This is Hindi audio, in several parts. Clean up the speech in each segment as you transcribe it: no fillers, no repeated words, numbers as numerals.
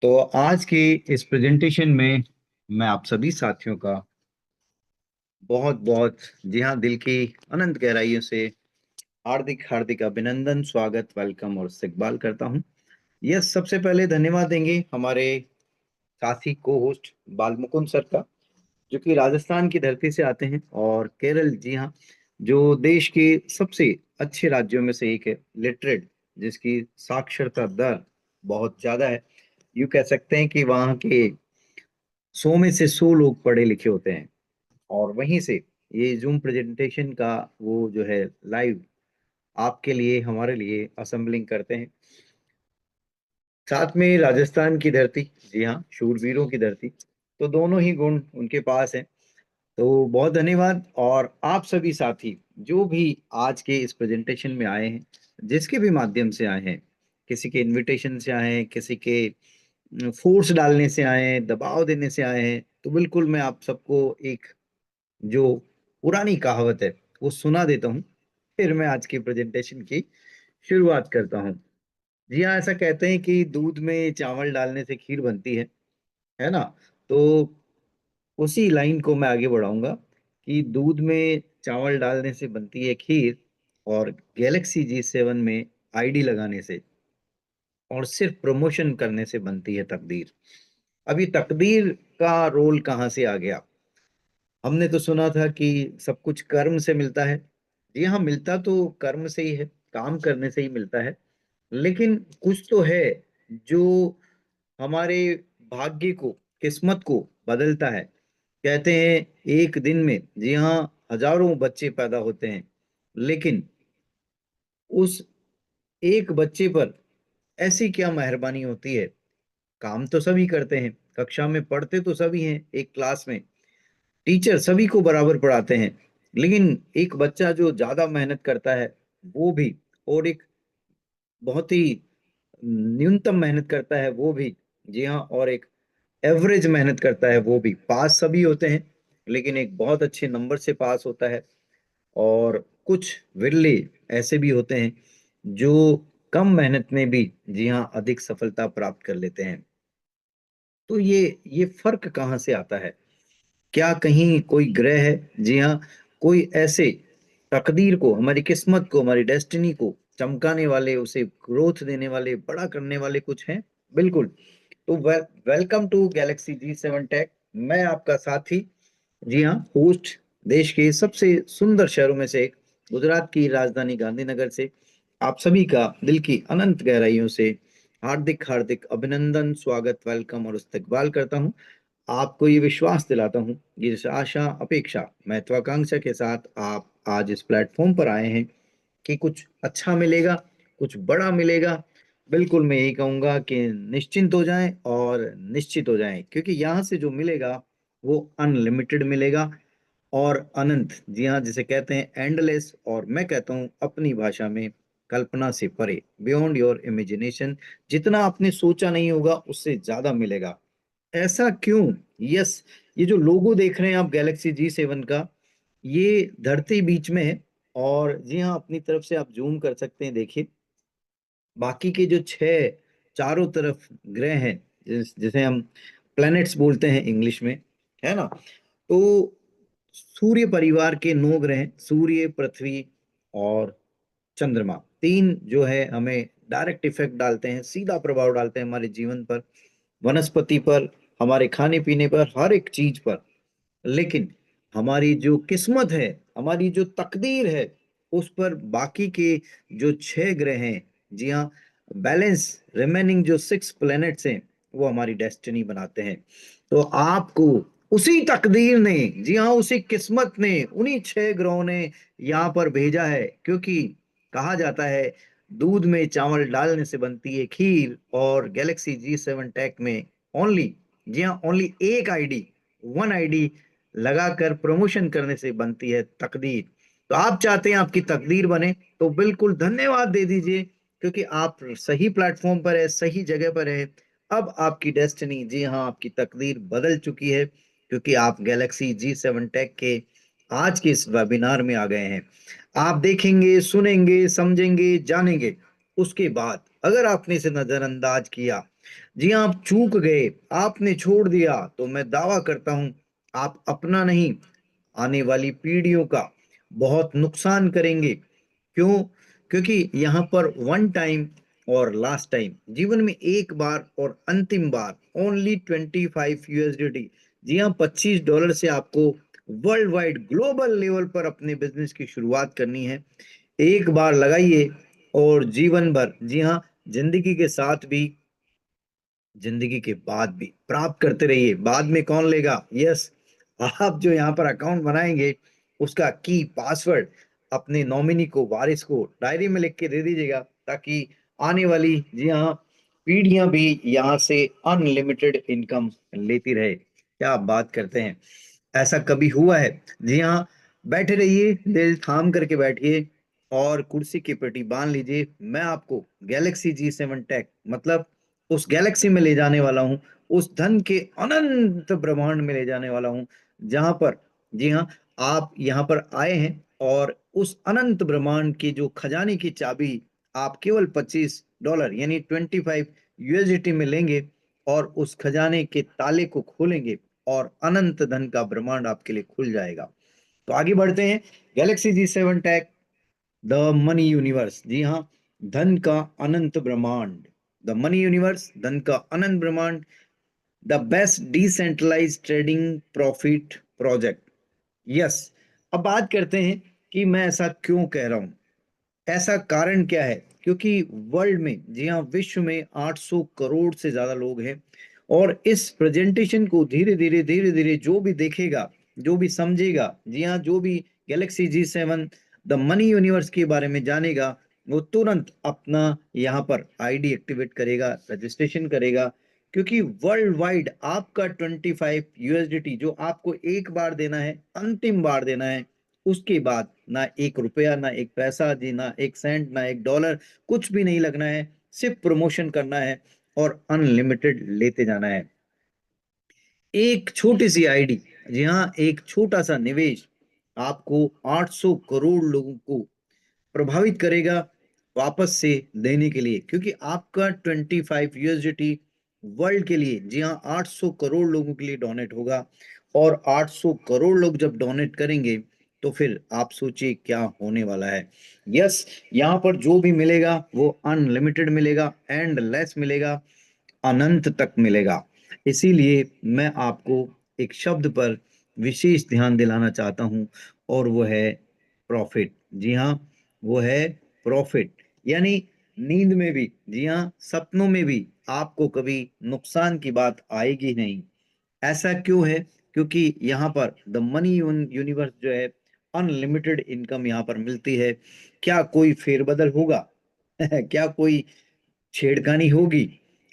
तो आज की इस प्रेजेंटेशन में मैं आप सभी साथियों का बहुत बहुत जी हाँ दिल की अनंत गहराइयों से हार्दिक हार्दिक अभिनंदन, स्वागत, वेलकम और इस्तकबाल करता हूँ। यस, सबसे पहले धन्यवाद देंगे हमारे साथी को होस्ट बालमुकुंद सर का, जो कि राजस्थान की धरती से आते हैं, और केरल, जी हाँ, जो देश के सबसे अच्छे राज्यों में से एक है, लिटरेट, जिसकी साक्षरता दर बहुत ज्यादा है। यूँ कह सकते हैं कि वहाँ के 100 में से 100 लोग पढ़े लिखे होते हैं। और वहीं से ये जूम प्रेजेंटेशन का वो जो है लाइव आपके लिए, हमारे लिए असेंबलिंग करते हैं। साथ में राजस्थान की धरती, जी हाँ, शूरवीरों की धरती, तो दोनों ही गुण उनके पास हैं। तो बहुत धन्यवाद। और आप सभी साथी जो भी आज के इस प्रेजेंटेशन में आए हैं, जिसके भी माध्यम से आए हैं, किसी के इनविटेशन से आए हैं, किसी के फोर्स डालने से आए हैं, दबाव देने से आए हैं, तो बिल्कुल मैं आप सबको एक जो पुरानी कहावत है वो सुना देता हूँ, फिर मैं आज की प्रेजेंटेशन की शुरुआत करता हूँ। जी हाँ, ऐसा कहते हैं कि दूध में चावल डालने से खीर बनती है ना। तो उसी लाइन को मैं आगे बढ़ाऊंगा कि दूध में चावल डालने से बनती है खीर, और गैलेक्सी G7 में आईडी लगाने से और सिर्फ प्रमोशन करने से बनती है तकदीर। अब ये तकदीर का रोल कहाँ से आ गया? हमने तो सुना था कि सब कुछ कर्म से मिलता है। जी हाँ, मिलता तो कर्म से ही है, काम करने से ही मिलता है। लेकिन कुछ तो है जो हमारे भाग्य को, किस्मत को बदलता है। कहते हैं एक दिन में, जी हाँ, हजारों बच्चे पैदा होते हैं, लेकिन उस एक बच्चे पर ऐसी क्या मेहरबानी होती है। काम तो सभी करते हैं, कक्षा में पढ़ते तो सभी हैं, एक क्लास में टीचर सभी को बराबर पढ़ाते हैं, लेकिन एक बच्चा जो ज्यादा मेहनत करता है वो भी, और एक बहुत ही न्यूनतम मेहनत करता है वो भी, जी हाँ, और एक एवरेज मेहनत करता है वो भी, पास सभी होते हैं, लेकिन एक बहुत अच्छे नंबर से पास होता है। और कुछ विरले ऐसे भी होते हैं जो कम मेहनत में भी, जी हाँ, अधिक सफलता प्राप्त कर लेते हैं। तो ये फर्क कहाँ से आता है? क्या कहीं कोई ग्रह है? जी हाँ, कोई ऐसे तकदीर को, हमारी किस्मत को, हमारी डेस्टिनी को चमकाने वाले, उसे ग्रोथ देने वाले, बड़ा करने वाले कुछ हैं? बिल्कुल। तो welcome to Galaxy G7 take. मैं आपका साथी, जी हाँ, होस्ट, देश के सबसे सुंदर शहरों में से एक, गुजरात की राजधानी गांधीनगर से आप सभी का दिल की अनंत गहराइयों से हार्दिक हार्दिक अभिनंदन, स्वागत, वेलकम और इस्तकबाल करता हूँ। आपको ये विश्वास दिलाता हूँ, ये आशा, अपेक्षा, महत्वाकांक्षा के साथ आप आज इस प्लेटफॉर्म पर आए हैं कि कुछ अच्छा मिलेगा, कुछ बड़ा मिलेगा। बिल्कुल, मैं यही कहूंगा कि निश्चिंत हो जाएं और निश्चित हो जाएं, क्योंकि यहाँ से जो मिलेगा वो अनलिमिटेड मिलेगा और अनंत, जी हाँ, जिसे कहते हैं एंडलेस, और मैं कहता हूँ अपनी भाषा में कल्पना से परे, बियॉन्ड योर इमेजिनेशन। जितना आपने सोचा नहीं होगा उससे ज्यादा मिलेगा। ऐसा क्यों? यस, ये जो लोगो देख रहे हैं आप गैलेक्सी G7 का, ये धरती बीच में है, और जी हाँ, अपनी तरफ से आप जूम कर सकते हैं, देखिए बाकी के जो छह चारों तरफ ग्रह हैं, जिसे हम प्लैनेट्स बोलते हैं इंग्लिश में, है ना। तो सूर्य परिवार के 9 ग्रह हैं, सूर्य, पृथ्वी और चंद्रमा। तीन जो है हमें डायरेक्ट इफेक्ट डालते हैं, सीधा प्रभाव डालते हैं हमारे जीवन पर, वनस्पति पर, हमारे खाने पीने पर, हर एक चीज पर। लेकिन हमारी जो किस्मत है, हमारी जो तकदीर है, उस पर बाकी के जो 6 ग्रह हैं, जी हाँ, बैलेंस, रिमेनिंग जो 6 प्लैनेट्स हैं, वो हमारी डेस्टिनी बनाते हैं। तो आपको उसी तकदीर ने, जी हाँ, उसी किस्मत ने, उन्हीं 6 ग्रहों ने यहाँ पर भेजा है, क्योंकि कहा जाता है दूध में चावल डालने से बनती है खीर, और गैलेक्सी G7 टेक में ओनली, जी हाँ, ओनली एक आईडी, वन आईडी लगाकर प्रमोशन करने से बनती है तकदीर। तो आप चाहते हैं आपकी तकदीर बने, तो बिल्कुल धन्यवाद दे दीजिए, क्योंकि आप सही प्लेटफॉर्म पर है, सही जगह पर है। अब आपकी डेस्टिनी, जी हाँ, आपकी तकदीर बदल चुकी है, क्योंकि आप गैलेक्सी G7 टेक के आज के इस वेबिनार में आ गए हैं। आप देखेंगे, सुनेंगे, समझेंगे, जानेंगे। उसके बाद अगर आपने इसे नजरअंदाज किया, जी हाँ, आप चूक गए, आपने छोड़ दिया, तो मैं दावा करता हूं आप अपना नहीं, आने वाली पीढ़ियों का बहुत नुकसान करेंगे। क्यों? क्योंकि यहाँ पर वन टाइम और लास्ट टाइम, जीवन में एक बार और अंतिम बार, ओनली 25 USDT। जी हाँ, $25 से आपको वर्ल्ड वाइड ग्लोबल लेवल पर अपने बिजनेस की शुरुआत करनी है। एक बार लगाइए और जीवन भर, जी हाँ, जिंदगी के साथ भी, जिंदगी के बाद भी प्राप्त करते रहिए। बाद में कौन लेगा? यस, आप जो यहाँ पर अकाउंट बनाएंगे उसका की पासवर्ड अपने नॉमिनी को, वारिस को डायरी में लिख के दे दीजिएगा, ताकि आने वाली, जी हाँ, पीढ़ियां भी यहाँ से अनलिमिटेड इनकम लेती रहे। क्या आप बात करते हैं? ऐसा कभी हुआ है? जी हाँ, बैठे रहिए, दिल थाम करके बैठिए और कुर्सी की पेटी बांध लीजिए। मैं आपको गैलेक्सी G7 टेक, मतलब उस गैलेक्सी में ले जाने वाला हूँ, उस धन के अनंत ब्रह्मांड में ले जाने वाला हूँ, जहां पर, जी हाँ, आप यहाँ पर आए हैं और उस अनंत ब्रह्मांड की जो खजाने की चाबी आप केवल $25 यानी 25 USDT में लेंगे और उस खजाने के ताले को खोलेंगे और अनंत धन का ब्रह्मांड आपके लिए खुल जाएगा। तो आगे बढ़ते हैं। Galaxy G7 tag, the money universe. जी हाँ, धन का अनंत ब्रह्मांड, द मनी यूनिवर्स, धन का अनंत ब्रह्मांड, the best decentralize trading profit project. Yes, अब बात करते हैं कि मैं ऐसा क्यों कह रहा हूं, ऐसा कारण क्या है? क्योंकि वर्ल्ड में, जी हाँ, विश्व में 800 करोड़ से ज्यादा लोग हैं, और इस प्रेजेंटेशन को धीरे धीरे जो भी देखेगा, जो भी समझेगा, जी हाँ, जो भी Galaxy G7 the money universe के बारे में जानेगा, वो तुरंत अपना यहाँ पर आईडी एक्टिवेट करेगा, रजिस्ट्रेशन करेगा। क्योंकि वर्ल्ड वाइड आपका 25 USDT जो आपको एक बार देना है, अंतिम बार देना है, उसके बाद ना एक रुपया, ना एक पैसा, जी, ना एक सेंट, ना एक डॉलर, कुछ भी नहीं लगना है। सिर्फ प्रमोशन करना है और अनलिमिटेड लेते जाना है। एक छोटी सी आईडी, जी हाँ, एक छोटा सा निवेश आपको 800 करोड़ लोगों को प्रभावित करेगा वापस से देने के लिए। क्योंकि आपका 25 USDT वर्ल्ड के लिए, जी हाँ, 800 करोड़ लोगों के लिए डोनेट होगा, और 800 करोड़ लोग जब डोनेट करेंगे तो फिर आप सोचिए क्या होने वाला है। यस, यहाँ पर जो भी मिलेगा वो अनलिमिटेड मिलेगा, एंडलेस मिलेगा, अनंत तक मिलेगा। इसीलिए मैं आपको एक शब्द पर विशेष ध्यान दिलाना चाहता हूं, और वो है प्रॉफिट। जी हाँ, वो है प्रॉफिट। यानी नींद में भी, जी हाँ, सपनों में भी आपको कभी नुकसान की बात आएगी नहीं। ऐसा क्यों है? क्योंकि यहाँ पर द मनी यूनिवर्स जो है, अनलिमिटेड इनकम यहाँ पर मिलती है। क्या कोई फेरबदल होगा? क्या कोई छेड़खानी होगी?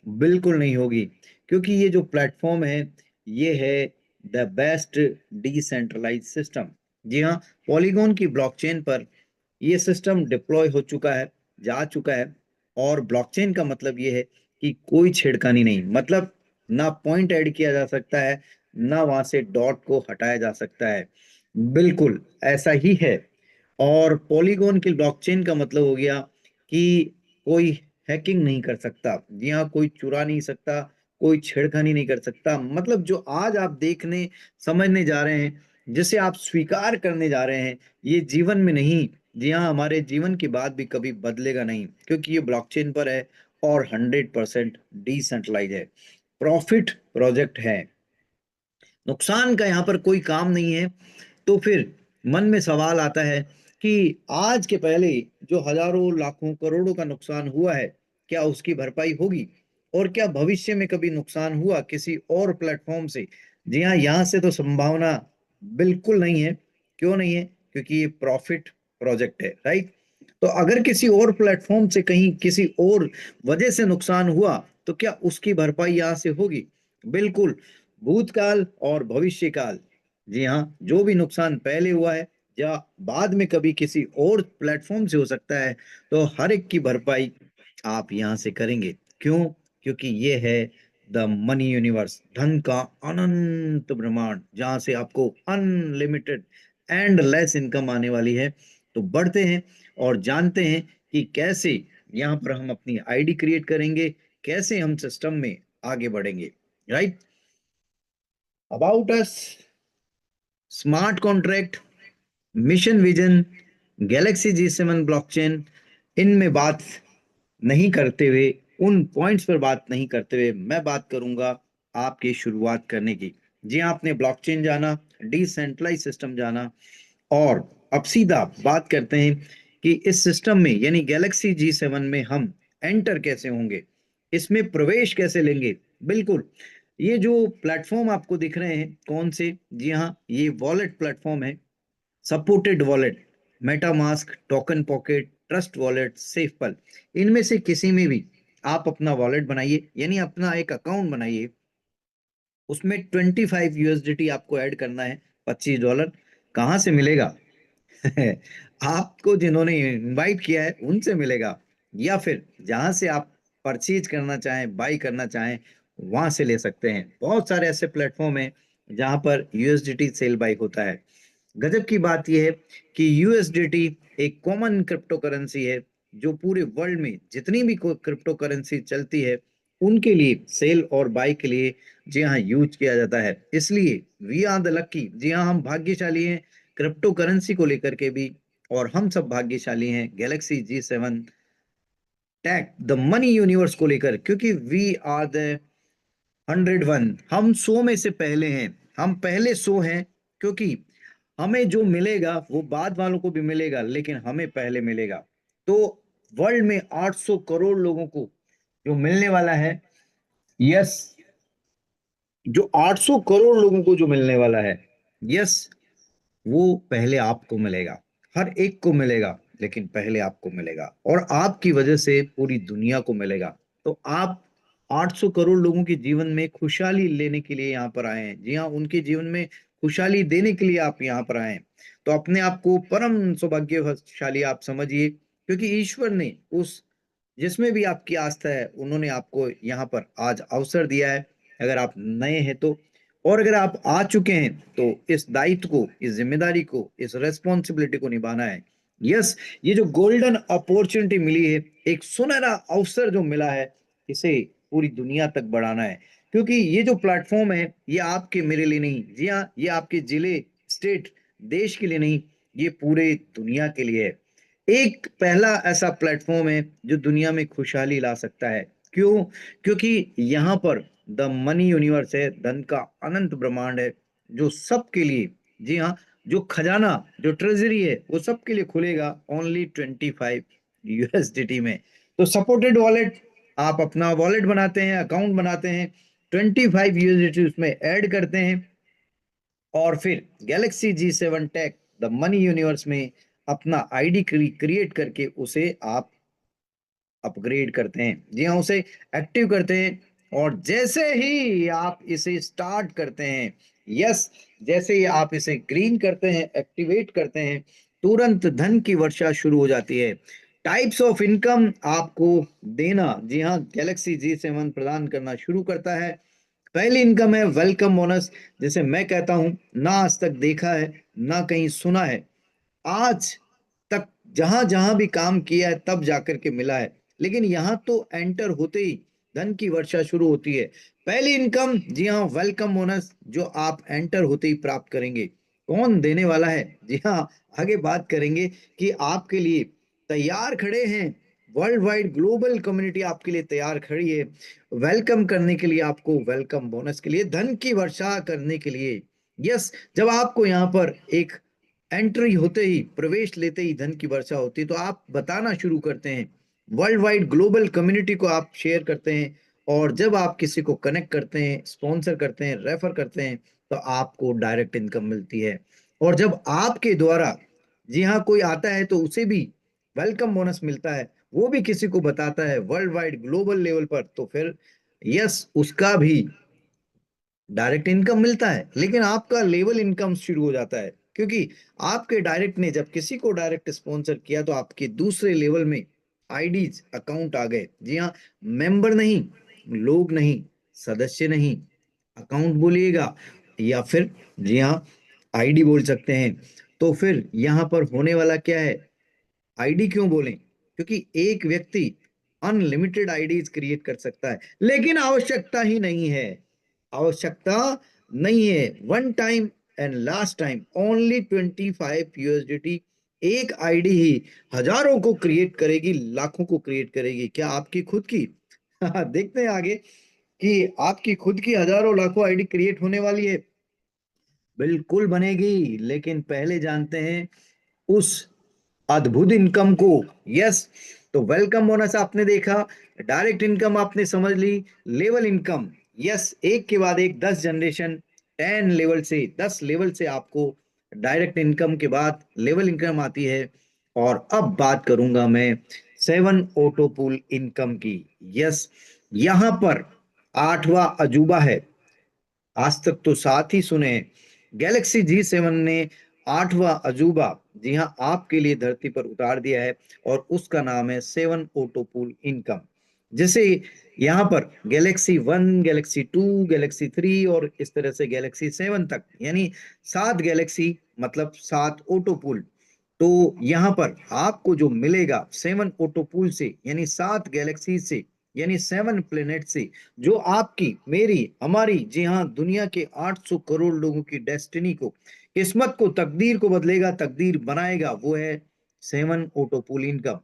बिल्कुल नहीं होगी। क्योंकि ये जो प्लेटफॉर्म है, ये है द बेस्ट डिसेंट्रलाइज सिस्टम। जी हाँ, पॉलीगॉन की ब्लॉकचेन पर ये सिस्टम डिप्लॉय हो चुका है, जा चुका है। और ब्लॉकचेन का मतलब ये है कि कोई छेड़खानी नहीं, मतलब ना पॉइंट ऐड किया जा सकता है, ना वहां से डॉट को हटाया जा सकता है। बिल्कुल ऐसा ही है। और पॉलीगॉन की ब्लॉकचेन का मतलब हो गया कि कोई हैकिंग नहीं कर सकता, जी हाँ, कोई चुरा नहीं सकता, कोई छेड़खानी नहीं कर सकता। मतलब जो आज आप देखने, समझने जा रहे हैं, जिसे आप स्वीकार करने जा रहे हैं, ये जीवन में नहीं, जी हाँ, हमारे जीवन के बाद भी कभी बदलेगा नहीं, क्योंकि ये ब्लॉकचेन पर है और 100% डिसेंट्रलाइज है, प्रॉफिट प्रोजेक्ट है। नुकसान का यहाँ पर कोई काम नहीं है। तो फिर मन में सवाल आता है कि आज के पहले जो हजारों लाखों करोड़ों का नुकसान हुआ है, क्या उसकी भरपाई होगी? और क्या भविष्य में कभी नुकसान हुआ किसी और प्लेटफॉर्म से? जी हाँ, यहाँ से तो संभावना बिल्कुल नहीं है। क्यों नहीं है? क्योंकि ये प्रॉफिट प्रोजेक्ट है, राइट? तो अगर किसी और प्लेटफॉर्म से कहीं किसी और वजह से नुकसान हुआ, तो क्या उसकी भरपाई यहाँ से होगी? बिल्कुल। भूतकाल और भविष्य काल, जी हाँ, जो भी नुकसान पहले हुआ है या बाद में कभी किसी और प्लेटफॉर्म से हो सकता है, तो हर एक की भरपाई आप यहाँ से करेंगे। क्यों? क्योंकि ये है द मनी यूनिवर्स, धन का अनंत ब्रह्मांड, जहां से आपको अनलिमिटेड एंड लेस इनकम आने वाली है। तो बढ़ते हैं और जानते हैं कि कैसे यहाँ पर हम अपनी आईडी क्रिएट करेंगे, कैसे हम सिस्टम में आगे बढ़ेंगे, right. About us, smart contract, mission vision, Galaxy G7 blockchain, इनमें बात नहीं करते हुए, उन पॉइंट्स पर बात नहीं करते हुए मैं बात करूंगा आपकी शुरुआत करने की। जी हाँ, आपने ब्लॉकचेन जाना, डिसेंट्रलाइज सिस्टम जाना, और अब सीधा बात करते हैं कि इस सिस्टम में यानी गैलेक्सी G7 में हम एंटर कैसे होंगे, इसमें प्रवेश कैसे लेंगे। बिल्कुल, ये जो प्लेटफॉर्म आपको दिख रहे हैं कौन से, जी हाँ, ये वॉलेट प्लेटफॉर्म है। Supported wallet, MetaMask, token pocket, trust wallet, SafePal, इनमें से किसी में भी आप अपना वॉलेट बनाइए, यानी अपना एक अकाउंट बनाइए। उसमें 25 USDT आपको ऐड करना है, $25। कहाँ से मिलेगा? आपको जिन्होंने इनवाइट किया है उनसे मिलेगा, या फिर जहां से आप परचेज करना चाहें, बाई करना चाहें, वहां से ले सकते हैं। बहुत सारे ऐसे प्लेटफॉर्म हैं जहां पर यूएसडीटी सेल बाई होता है। गजब की बात यह है कि यूएसडीटी एक कॉमन क्रिप्टो करेंसी है, जो पूरे वर्ल्ड में जितनी भी क्रिप्टो करेंसी चलती है उनके लिए सेल और बाई के लिए जी हाँ यूज किया जाता है। इसलिए वी आर द लकी, जी हाँ, हम भाग्यशाली हैं क्रिप्टो करेंसी को लेकर के भी, और हम सब भाग्यशाली हैं galaxy G7 tag the money universe को लेकर, क्योंकि वी आर द 101, हम 100 में से पहले हैं, हम पहले 100 हैं। क्योंकि हमें जो मिलेगा वो बाद वालों को भी मिलेगा, लेकिन हमें पहले मिलेगा। तो वर्ल्ड में 800 करोड़ लोगों को जो मिलने वाला है, यस, जो 800 करोड़ लोगों को जो मिलने वाला है, यस, वो पहले आपको मिलेगा। हर एक को मिलेगा, लेकिन पहले आपको मिलेगा, और आपकी वजह से पूरी दुनिया को मिलेगा। तो आप 800 करोड़ लोगों के जीवन में खुशहाली लेने के लिए यहाँ पर आए हैं। जी हाँ, उनके जीवन में खुशहाली देने के लिए आप यहाँ पर आए हैं। तो अपने आप को परम सौभाग्यशाली आप समझिए, क्योंकि ईश्वर ने उस जिसमें भी आपकी आस्था है, उन्होंने आपको यहाँ पर आज अवसर दिया है। अगर आप नए हैं तो, और अगर आप आ चुके हैं तो इस दायित्व को, इस जिम्मेदारी को, इस रेस्पॉन्सिबिलिटी को निभाना है। यस, ये जो गोल्डन अपॉर्चुनिटी मिली है, एक सुनहरा अवसर जो मिला है, इसे पूरी दुनिया तक बढ़ाना है। क्योंकि ये जो प्लेटफॉर्म है, ये आपके मेरे लिए नहीं, जी हाँ, ये आपके जिले, स्टेट, देश के लिए नहीं, ये पूरे दुनिया के लिए है। एक पहला ऐसा प्लेटफॉर्म है जो दुनिया में खुशहाली ला सकता है। क्यों? क्योंकि यहाँ पर द मनी यूनिवर्स है, धन का अनंत ब्रह्मांड है, जो सबके लिए, जी हाँ, जो खजाना, जो ट्रेजरी है, वो सबके लिए खुलेगा ओनली 25 USDT में। तो सपोर्टेड वॉलेट, आप अपना वॉलेट बनाते हैं, अकाउंट बनाते हैं, 25 USDT उसमें ऐड करते हैं, और फिर galaxy G7 take the money universe में अपना आईडी क्रिएट करके उसे आप अपग्रेड करते हैं। जी हाँ, उसे एक्टिव करते हैं, और जैसे ही आप इसे स्टार्ट करते हैं, यस, जैसे ही आप इसे ग्रीन करते हैं, एक्टिवेट करते हैं, तुरंत धन की वर्षा शुरू हो जाती है। टाइप्स ऑफ इनकम आपको देना, जी हाँ, गैलेक्सी G7 प्रदान करना शुरू करता है। पहली इनकम है वेलकम बोनस, जिसे मैं कहता हूं ना आज तक देखा है, ना कहीं सुना है। आज तक जहां जहां भी काम किया है तब जाकर के मिला है, लेकिन यहां तो एंटर होते ही धन की वर्षा शुरू होती है। पहली इनकम, जी हाँ, वेलकम बोनस, जो आप एंटर होते ही प्राप्त करेंगे। कौन देने वाला है? जी हाँ, आगे बात करेंगे कि आपके लिए तैयार खड़े हैं, वर्ल्ड वाइड ग्लोबल कम्युनिटी आपके लिए तैयार खड़ी है वेलकम करने के लिए, आपको वेलकम बोनस के लिए, धन की वर्षा करने के लिए। यस, जब आपको यहाँ पर एक एंट्री होते ही, प्रवेश लेते ही धन की वर्षा होती है, तो आप बताना शुरू करते हैं, वर्ल्ड वाइड ग्लोबल कम्युनिटी को आप शेयर करते हैं, और जब आप किसी को कनेक्ट करते हैं, स्पॉन्सर करते हैं, रेफर करते हैं, तो आपको डायरेक्ट इनकम मिलती है। और जब आपके द्वारा, जी हाँ, कोई आता है तो उसे भी वेलकम बोनस मिलता है, वो भी किसी को बताता है वर्ल्ड वाइड ग्लोबल लेवल पर, तो फिर यस, उसका भी डायरेक्ट इनकम मिलता है। लेकिन आपका लेवल इनकम शुरू हो जाता है, क्योंकि आपके डायरेक्ट ने जब किसी को डायरेक्ट स्पॉन्सर किया, तो आपके दूसरे लेवल में आईडीज, अकाउंट आ गए। जी हाँ, मेंबर नहीं, लोग नहीं, सदस्य नहीं, अकाउंट बोलिएगा, या फिर जी हाँ, आईडी बोल सकते हैं। तो फिर यहाँ पर होने वाला क्या है, आईडी क्यों बोलें? क्योंकि एक व्यक्ति अनलिमिटेड आईडीज क्रिएट कर सकता है, लेकिन आवश्यकता ही नहीं है, आवश्यकता नहीं है। One time and last time only 25 USDT। एक आईडी ही हजारों को क्रिएट करेगी, लाखों को क्रिएट करेगी। क्या आपकी खुद की देखते हैं आगे कि आपकी खुद की हजारों लाखों आईडी क्रिएट होने वाली है। बिल्कुल बनेगी, लेकिन पहले जानते हैं उस अद्भुत इनकम को। यस, तो वेलकम बोनस आपने देखा, डायरेक्ट इनकम आपने समझ ली, लेवल इनकम। यस, एक के बाद एक 10 जनरेशन, 10 लेवल से, 10 लेवल से आपको डायरेक्ट इनकम के बाद लेवल इनकम आती है। और अब बात करूंगा मैं 7 ऑटो पूल इनकम की। यस, यहां पर आठवां अजूबा है। आज तक तो साथ ही सुने हैं। गैलेक्सी G7 ने आठवां अजूबा, जी हाँ, आपके लिए धरती पर उतार दिया है, और उसका नाम है 7 ऑटो पूल इनकम। जैसे यहाँ पर गैलेक्सी 1, गैलेक्सी 2, गैलेक्सी 3 और इस तरह से गैलेक्सी 7 तक, यानी 7 गैलेक्सी, मतलब 7 ऑटो पूल। तो यहाँ पर आपको जो मिलेगा 7 ऑटो पूल से, यानी 7 गैलेक्सी से, यानी 7 प्लेनेट से, जो आपकी, मेरी, हमारी, जी हाँ, दुनिया के 800 करोड़ लोगों की डेस्टिनी को, किस्मत को, तकदीर को बदलेगा, तकदीर बनाएगा, वो है 7 ऑटो पूल इनकम।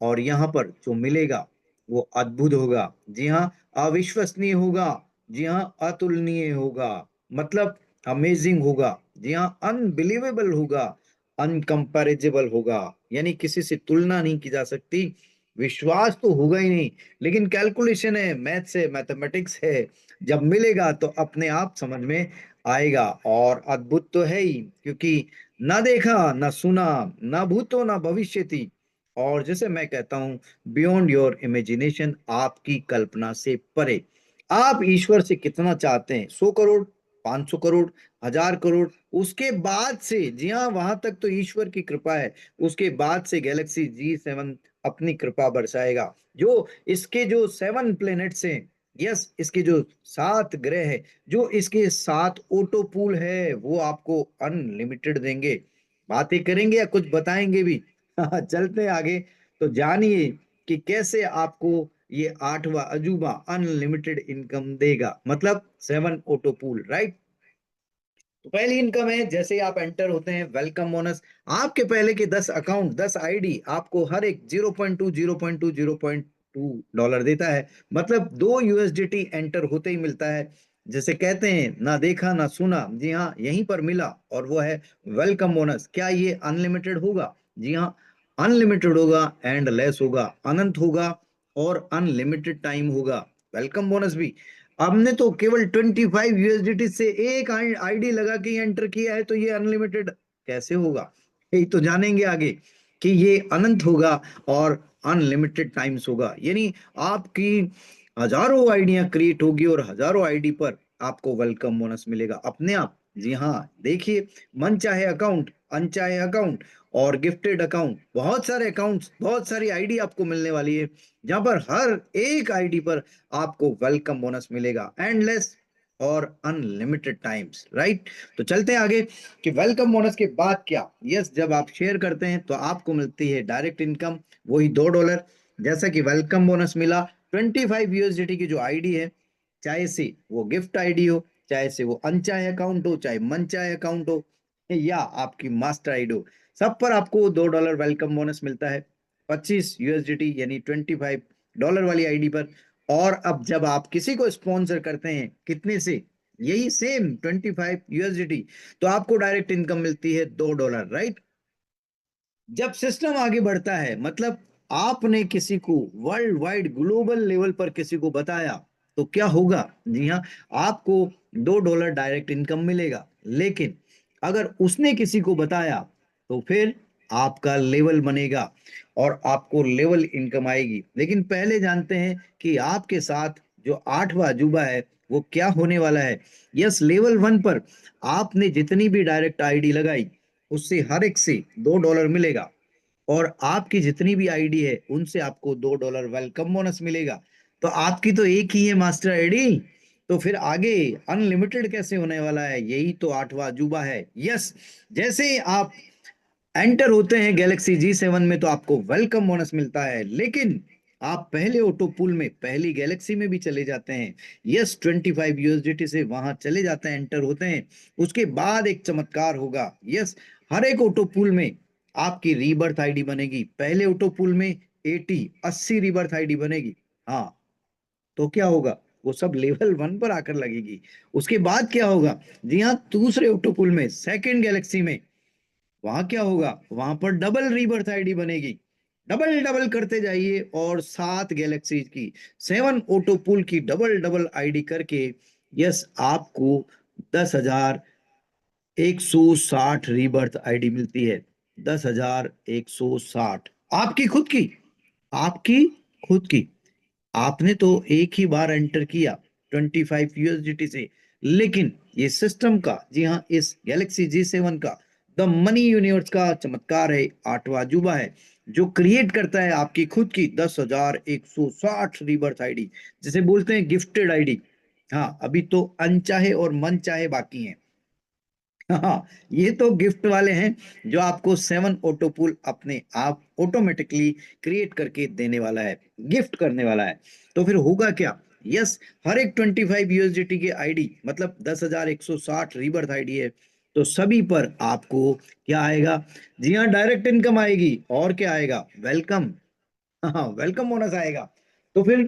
और यहाँ पर जो मिलेगा वो अद्भुत होगा, जी हाँ, अविश्वसनीय होगा, जी हाँ, अतुलनीय होगा, मतलब अमेजिंग होगा, जी हाँ, अनबिलीवेबल होगा, अनकंपैरेबल होगा, यानी किसी से तुलना नहीं की जा सकती। विश्वास तो होगा ही नहीं, लेकिन कैलकुलेशन है, मैथ्स है, मैथमेटिक्स है। जब मिलेगा तो अपने आप समझ में आएगा। और अद्भुत तो है ही, क्योंकि ना देखा, ना सुना, ना भूतो ना भविष्य थी। और जैसे मैं कहता हूं, बियॉन्ड योर इमेजिनेशन, आपकी कल्पना से परे। आप ईश्वर से कितना चाहते हैं, 100 करोड़, 500 करोड़, 1000 करोड़, उसके बाद से, जी हाँ, वहां तक तो ईश्वर की कृपा है। उसके बाद से गैलेक्सी G7 अपनी कृपा बरसाएगा। जो इसके जो 7 प्लेनेट्स हैं, यस, इसके जो 7 ग्रह है, जो इसके 7 ऑटो पूल है, वो आपको अनलिमिटेड देंगे। बातें करेंगे या कुछ बताएंगे भी? चलते हैं आगे, तो जानिए कि कैसे आपको ये आठवां अजूबा अनलिमिटेड इनकम देगा, मतलब 7 ऑटो पूल, राइट। तो पहली इनकम है, जैसे ही आप एंटर होते हैं, वेलकम बोनस। आपके पहले के 10 अकाउंट, 10 आईडी आपको हर एक 0.2 डॉलर देता है, मतलब 2 USDT एंटर होते ही मिलता है। जैसे कहते हैं, ना देखा ना सुना, जी हाँ, यहीं पर मिला, और वो है वेलकम बोनस। क्या ये अनलिमिटेड होगा? जी हाँ, अनलिमिटेड होगा, एंड लेस होगा, अनंत होगा, और अनलिमिटेड टाइम होगा। वेलकम बोनस भी हमने तो केवल 25 USDT से एक आईडी लगा के एंटर किया है, तो ये अनलिमिटेड कैसे होगा? यही तो जानेंगे आगे कि ये अनंत होगा और अनलिमिटेड टाइम्स होगा, यानी आपकी हजारों आईडियां क्रिएट होगी, और हजारों आईडी पर आपको वेलकम बोनस मिलेगा अपने आप। जी हाँ, देखिए, मन चाहे अकाउंट, अनचाहे अकाउंट, और गिफ्टेड अकाउंट, बहुत सारे अकाउंट्स, बहुत सारी आईडी आपको मिलने वाली है, जहां पर हर एक आईडी पर आपको वेलकम बोनस मिलेगा, एंडलेस और अनलिमिटेड टाइम्स, राइट। तो चलते हैं आगे कि वेलकम बोनस के बाद क्या। यस, जब आप शेयर करते हैं तो आपको मिलती है डायरेक्ट इनकम, वही $2। जैसा कि वेलकम बोनस मिला, 25 USDT की जो आईडी है, चाहे से वो गिफ्ट आईडी हो, चाहे से वो अनचाहे अकाउंट हो, चाहे मनचाहे अकाउंट हो, या आपकी मास्टर आईडी हो, सब पर आपको $2 वेलकम बोनस मिलता है। 25 USDT, यानी $25 वाली आईडी पर। और अब जब आप किसी को स्पॉन्सर करते हैं, कितने से? यही सेम 25 USDT, तो आपको डायरेक्ट इनकम मिलती है $2, राइट। जब सिस्टम आगे बढ़ता है, मतलब आपने किसी को वर्ल्ड वाइड, ग्लोबल लेवल पर किसी को बताया, तो क्या होगा? जी हाँ, आपको $2 डायरेक्ट इनकम मिलेगा। लेकिन अगर उसने किसी को बताया, तो फिर आपका लेवल बनेगा, और आपको लेवल इनकम आएगी। लेकिन पहले जानते हैं कि आपके साथ जो आठवां अजूबा है, वो क्या होने वाला है। यस, लेवल 1 पर आपने जितनी भी डायरेक्ट आईडी लगाई, उससे हर एक से $2 मिलेगा, और आपकी जितनी भी आईडी है, उनसे आपको $2 वेलकम बोनस मिलेगा। तो आपकी तो एक ही है मास्टर आईडी, तो फिर आगे अनलिमिटेड कैसे होने वाला है? यही तो आठवां अजूबा है। यस, जैसे ही आप एंटर होते हैं गैलेक्सी G7 में, तो आपको वेलकम बोनस मिलता है, लेकिन आप पहले ऑटो पूल में पहली गैलेक्सी में भी चले जाते हैं। यस, 25 USDT से वहां चले जाते हैं, एंटर होते हैं। उसके बाद एक चमत्कार होगा। यस, हर एक ऑटो पूल में आपकी रीबर्थ आईडी बनेगी। पहले ऑटो पूल में 80 रीबर्थ आईडी बनेगी। हाँ, तो क्या होगा, वो सब लेवल 1 पर आकर लगेगी। उसके बाद क्या होगा, जी हाँ, दूसरे ऑटो पूल में सेकंड गैलेक्सी में वहां क्या होगा, वहां पर डबल रीबर्थ आईडी बनेगी। डबल डबल करते जाइए और 7 गैलेक्सी की, 7 ऑटो पूल की डबल डबल आईडी करके, यस, आपको 10,160 रीबर्थ आईडी मिलती है। 10,160 आपकी खुद की, आपकी खुद की। आपने तो एक ही बार एंटर किया 25 USDT से, लेकिन ये सिस्टम का, जी हाँ, इस गैलेक्सी G7 का, द मनी यूनिवर्स का चमत्कार है, आठवां अजूबा है, जो क्रिएट करता है आपकी खुद की 10,160 रीबर्थ आईडी, जिसे बोलते हैं गिफ्टेड आईडी। हाँ, अभी तो अनचाहे और मन चाहे बाकी हैं। हाँ, ये तो गिफ्ट वाले हैं, जो आपको 7 ऑटो पूल अपने आप ऑटोमेटिकली क्रिएट करके देने वाला है, गिफ्ट करने वाला है। तो फिर होगा क्या, यस, हर एक 25 USDT के आईडी मतलब 10,160 रीबर्थ आईडी है, तो सभी पर आपको क्या आएगा, जी हाँ, डायरेक्ट इनकम आएगी। और क्या आएगा, वेलकम। हाँ, वेलकम बोनस आएगा। तो फिर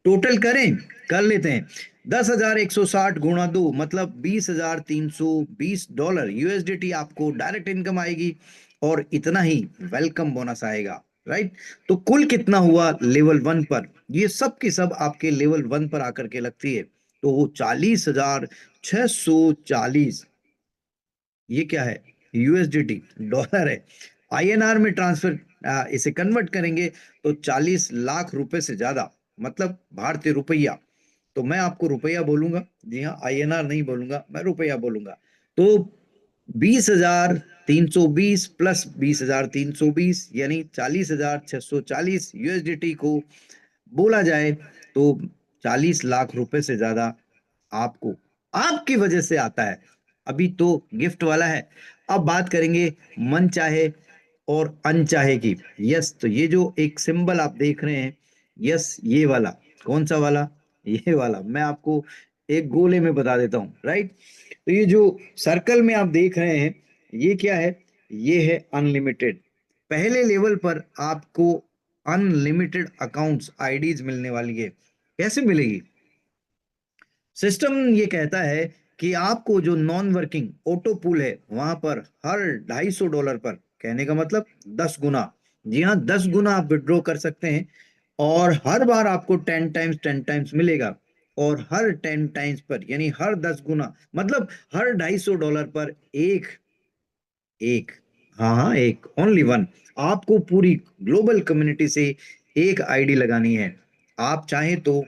टोटल करें, कर लेते हैं। 10,160 गुणा 2 मतलब $20,320 USDT आपको डायरेक्ट इनकम आएगी, और इतना ही वेलकम बोनस आएगा। राइट, तो कुल कितना हुआ लेवल 1 पर, ये सब की सब आपके लेवल 1 पर आकर के लगती है, तो वो 40,640। ये क्या है, यूएसडीटी, डॉलर है। आईएनआर में ट्रांसफर, इसे कन्वर्ट करेंगे तो 40 लाख रुपए से ज्यादा, मतलब भारतीय रुपया। तो मैं आपको रुपया बोलूंगा, जी हाँ, आईएनआर नहीं बोलूंगा, मैं रुपया बोलूंगा। तो 20,320 प्लस 20,320 यानी 40,640 यूएसडीटी को बोला जाए तो 40 लाख रुपए से ज्यादा आपको, आपकी वजह से आता है। अभी तो गिफ्ट वाला है, अब बात करेंगे मन चाहे और अनचाहे की। यस, तो ये जो एक सिंबल आप देख रहे हैं, यस, ये वाला, कौन सा वाला, ये वाला, मैं आपको एक गोले में बता देता हूं। राइट, तो ये जो सर्कल में आप देख रहे हैं, ये क्या है, ये है अनलिमिटेड। पहले लेवल पर आपको अनलिमिटेड अकाउंट्स आईडीज मिलने वाली है। कैसे मिलेगी, सिस्टम ये कहता है कि आपको जो नॉन वर्किंग ऑटो पूल है, वहां पर हर $250 पर, कहने का मतलब 10 गुना, जी हाँ, 10 गुना आप विड्रॉ कर सकते हैं। और हर बार आपको 10 टाइम्स मिलेगा। और हर 10 टाइम्स पर यानी हर 10 गुना मतलब हर $250 पर एक, एक, हाँ हाँ, एक, ओनली वन, आपको पूरी ग्लोबल कम्युनिटी से एक आईडी लगानी है। आप चाहें तो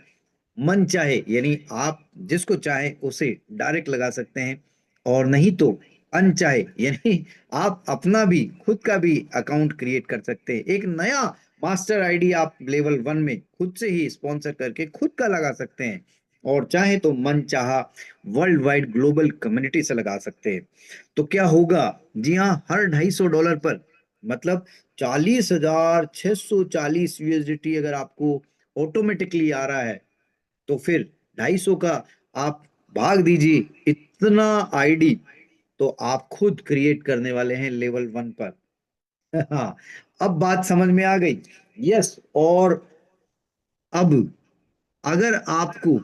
मन चाहे यानी आप जिसको चाहे उसे डायरेक्ट लगा सकते हैं, और नहीं तो अनचाहे यानी आप अपना भी खुद का भी अकाउंट क्रिएट कर सकते हैं। एक नया मास्टर आईडी आप लेवल 1 में खुद से ही स्पॉन्सर करके खुद का लगा सकते हैं, और चाहे तो मन चाहा वर्ल्ड वाइड ग्लोबल कम्युनिटी से लगा सकते हैं। तो क्या होगा, जी हाँ, हर $250 पर मतलब 40,640 USDT अगर आपको ऑटोमेटिकली आ रहा है, तो फिर 250 का आप भाग दीजिए इतना आईडी, तो आप खुद क्रिएट करने वाले हैं लेवल 1 पर। हाँ, अब बात समझ में आ गई। यस, और अब अगर आपको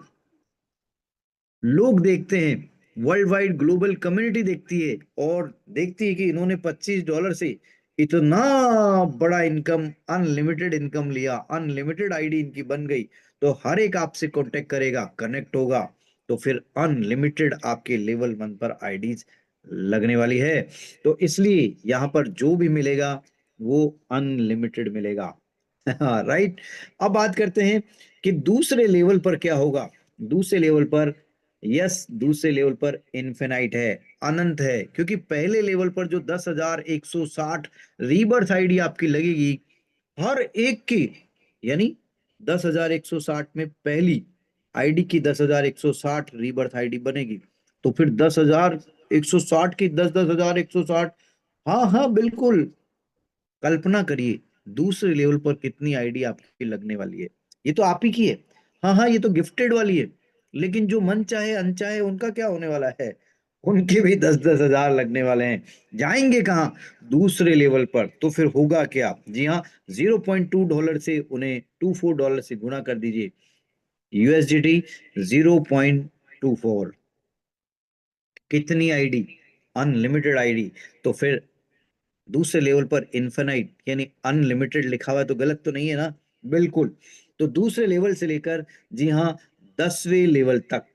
लोग देखते हैं, वर्ल्ड वाइड ग्लोबल कम्युनिटी देखती है, और देखती है कि इन्होंने $25 से इतना बड़ा इनकम, अनलिमिटेड इनकम लिया, अनलिमिटेड आईडी इनकी बन गई, तो हर एक आपसे कांटेक्ट करेगा, कनेक्ट होगा, तो फिर अनलिमिटेड आपके लेवल 1 पर आईडीज लगने वाली है। तो इसलिए यहाँ पर जो भी मिलेगा वो अनलिमिटेड मिलेगा। हाँ, राइट। अब बात करते हैं कि दूसरे लेवल पर क्या होगा। दूसरे लेवल पर, यस, दूसरे लेवल पर इन्फिनाइट है, अनंत है, क्योंकि पहले लेवल पर जो 10,160 रीबर्थ आईडी आपकी लगेगी, हर एक की, यानी 10,160 में पहली आईडी की 10,160 रीबर्थ आईडी बनेगी, तो फिर 10,160 की 10,10,160। हाँ हाँ, बिल्कुल, कल्पना करिए, दूसरे लेवल पर कितनी आईडी आपकी लगने वाली है। ये तो आप ही की है। हाँ हाँ, ये तो गिफ्टेड वाली है। लेकिन जो मन चाहे अनचाहे उनका क्या होने वाला है। उनके भी 10-10 हजार लगने वाले हैं। जाएंगे कहाँ? दूसरे लेवल पर। तो फिर होगा क्या? जी हाँ, $0.2 से उन्हें $24 से गुणा कर दीजिए। यूएसडीटी 0.24। कितनी आईडी? Unlimited ID. तो फिर दूसरे लेवल पर इन्फिनाइट यानी अनलिमिटेड लिखा हुआ है, तो गलत तो नहीं है ना? बिल्कुल। तो दूसरे लेवल से लेकर, जी हाँ, 10वें लेवल तक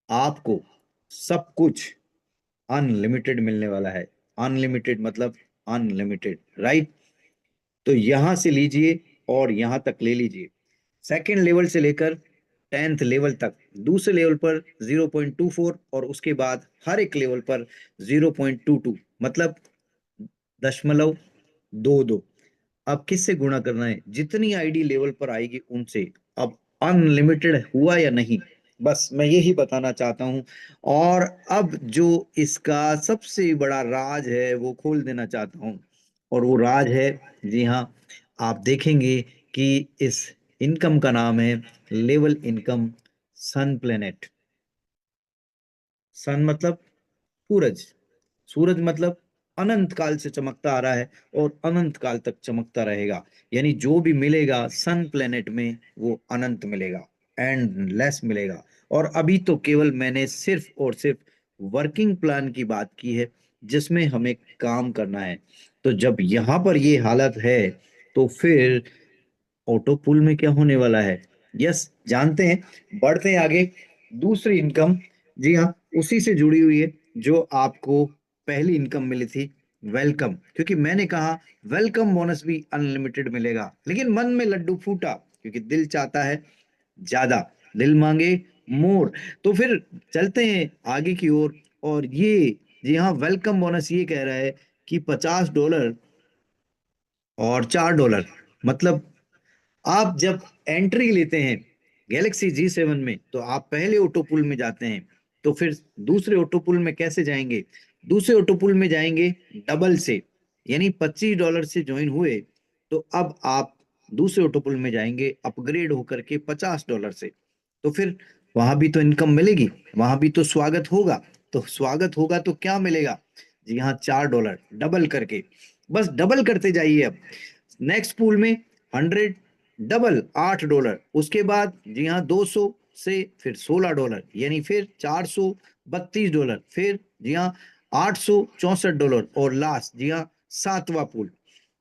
आपको सब कुछ अनलिमिटेड मिलने वाला है। अनलिमिटेड मतलब अनलिमिटेड, राइट? तो यहां से लीजिए और यहां तक ले लीजिए। सेकेंड लेवल से लेकर 10th लेवल तक दूसरे लेवल पर 0.24, और उसके बाद हर एक लेवल पर 0.22, मतलब 0.22। अब किससे गुणा करना है? जितनी आईडी लेवल पर आएगी उनसे। अब अनलिमिटेड हुआ या नहीं, बस मैं यही बताना चाहता हूं। और अब जो इसका सबसे बड़ा राज है वो खोल देना चाहता हूं। और वो राज है, जी हाँ, आप देखेंगे कि इस इनकम का नाम है लेवल इनकम सन प्लेनेट। सन मतलब सूरज। सूरज मतलब अनंत काल से चमकता आ रहा है और अनंत काल तक चमकता रहेगा। यानी जो भी मिलेगा सन प्लेनेट में वो अनंत मिलेगा, एंडलेस मिलेगा। और अभी तो केवल मैंने सिर्फ और सिर्फ वर्किंग प्लान की बात की है, जिसमें हमें काम करना है। तो जब यहां पर ये हालत है, तो फिर ऑटो पूल में क्या होने वाला है? यस, जानते हैं। बढ़ते हैं आगे। दूसरी इनकम, जी हाँ, उसी से जुड़ी हुई है जो आपको पहली इनकम मिली थी, वेलकम। क्योंकि मैंने कहा वेलकम बोनस भी अनलिमिटेड मिलेगा, लेकिन मन में लड्डू फूटा, क्योंकि दिल चाहता है ज्यादा, दिल मांगे मोर। तो फिर चलते हैं आगे की ओर। और ये, जी हाँ, वेलकम बोनस ये कह रहा है कि $50 और $4, मतलब आप जब एंट्री लेते हैं गैलेक्सी G7 में, तो आप पहले ऑटो पुल में जाते हैं। तो फिर दूसरे ऑटो पुल में कैसे जाएंगे? दूसरे ऑटो पुल में जाएंगे डबल से, यानी $25 से ज्वाइन हुए, तो अब आप दूसरे ऑटो पुल में जाएंगे अपग्रेड होकर के $50 से। तो फिर वहां भी तो इनकम मिलेगी, वहां भी तो स्वागत होगा। तो स्वागत होगा तो क्या मिलेगा? जी हाँ, $4 डबल करके। बस डबल करते जाइए। अब नेक्स्ट पूल में 100 डबल $8। उसके बाद जी हाँ 200 से फिर $16, यानी फिर $432। फिर जी हाँ $864। और लास्ट, जी हाँ, सातवां पुल,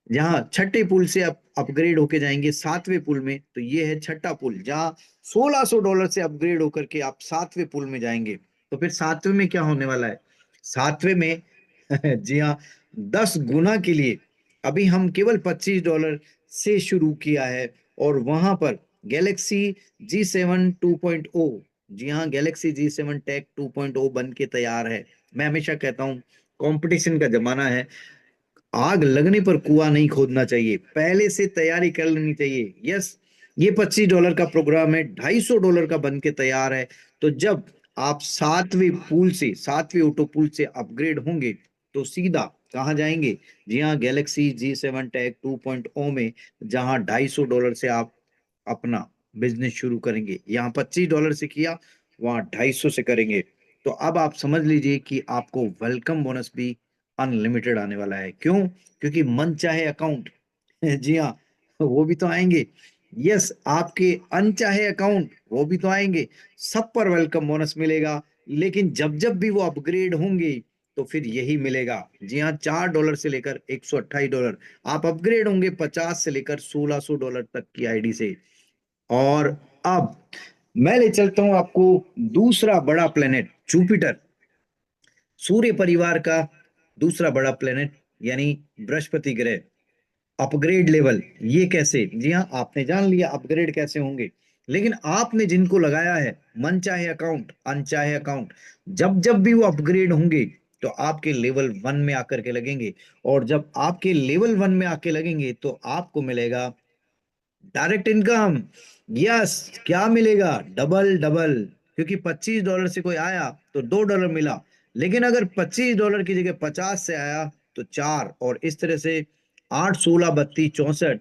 जहाँ छठे पुल से आप अपग्रेड होके जाएंगे सातवें पुल में। तो ये है छठा पुल, जहाँ $1600 से अपग्रेड होकर के आप सातवें पुल में जाएंगे। तो फिर सातवें में क्या होने वाला है? सातवें में जी हाँ, 10 गुना के लिए अभी हम केवल $25 से शुरू किया है। और वहां पर गैलेक्सी G7 2.0, जी हाँ, गैलेक्सी G7 टेक 2.0 बन के तैयार है। मैं हमेशा कहता हूँ, कंपटीशन का जमाना है। आग लगने पर कुआं नहीं खोदना चाहिए, पहले से तैयारी कर लेनी चाहिए। यस, ये $25 का प्रोग्राम है, $250 का बन के तैयार है। तो जब आप सातवें ऑटो पुल से अपग्रेड होंगे, तो सीधा कहाँ जाएंगे? जी हाँ, गैलेक्सी G7 टैग 2.0 में, जहां $250 से आप अपना बिजनेस शुरू करेंगे। यहाँ $25 से किया, वहां 250 से करेंगे। तो अब आप समझ लीजिए कि आपको वेलकम बोनस भी अनलिमिटेड आने वाला है। क्यों? क्योंकि मन चाहे अकाउंट जी हाँ, वो भी तो आएंगे। यस, आपके अनचाहे अकाउंट वो भी तो आएंगे। सब पर वेलकम बोनस मिलेगा। लेकिन जब जब भी वो अपग्रेड होंगे, तो फिर यही मिलेगा। जी हाँ, $4 से लेकर $128। आप अपग्रेड होंगे 50 से लेकर $1600 तक की आईडी से। और अब मैं ले चलता हूं आपको दूसरा बड़ा प्लेनेट, जुपिटर, सूर्य परिवार का दूसरा बड़ा प्लेनेट, यानी बृहस्पति ग्रह। अपग्रेड लेवल ये कैसे? जी हाँ, आपने जान लिया अपग्रेड कैसे होंगे। लेकिन आपने जिनको लगाया है मन चाहे अकाउंट अनचाहे अकाउंट, जब जब भी वो अपग्रेड होंगे, तो आपके लेवल 1 में आकर के लगेंगे। और जब आपके लेवल 1 में आके लगेंगे, तो आपको मिलेगा डायरेक्ट इनकम। यस, क्या मिलेगा? Double double. क्योंकि $25 से कोई आया तो $2 मिला। लेकिन अगर $25 की जगह 50 से आया, तो 4। और इस तरह से 8, 16, 32, 64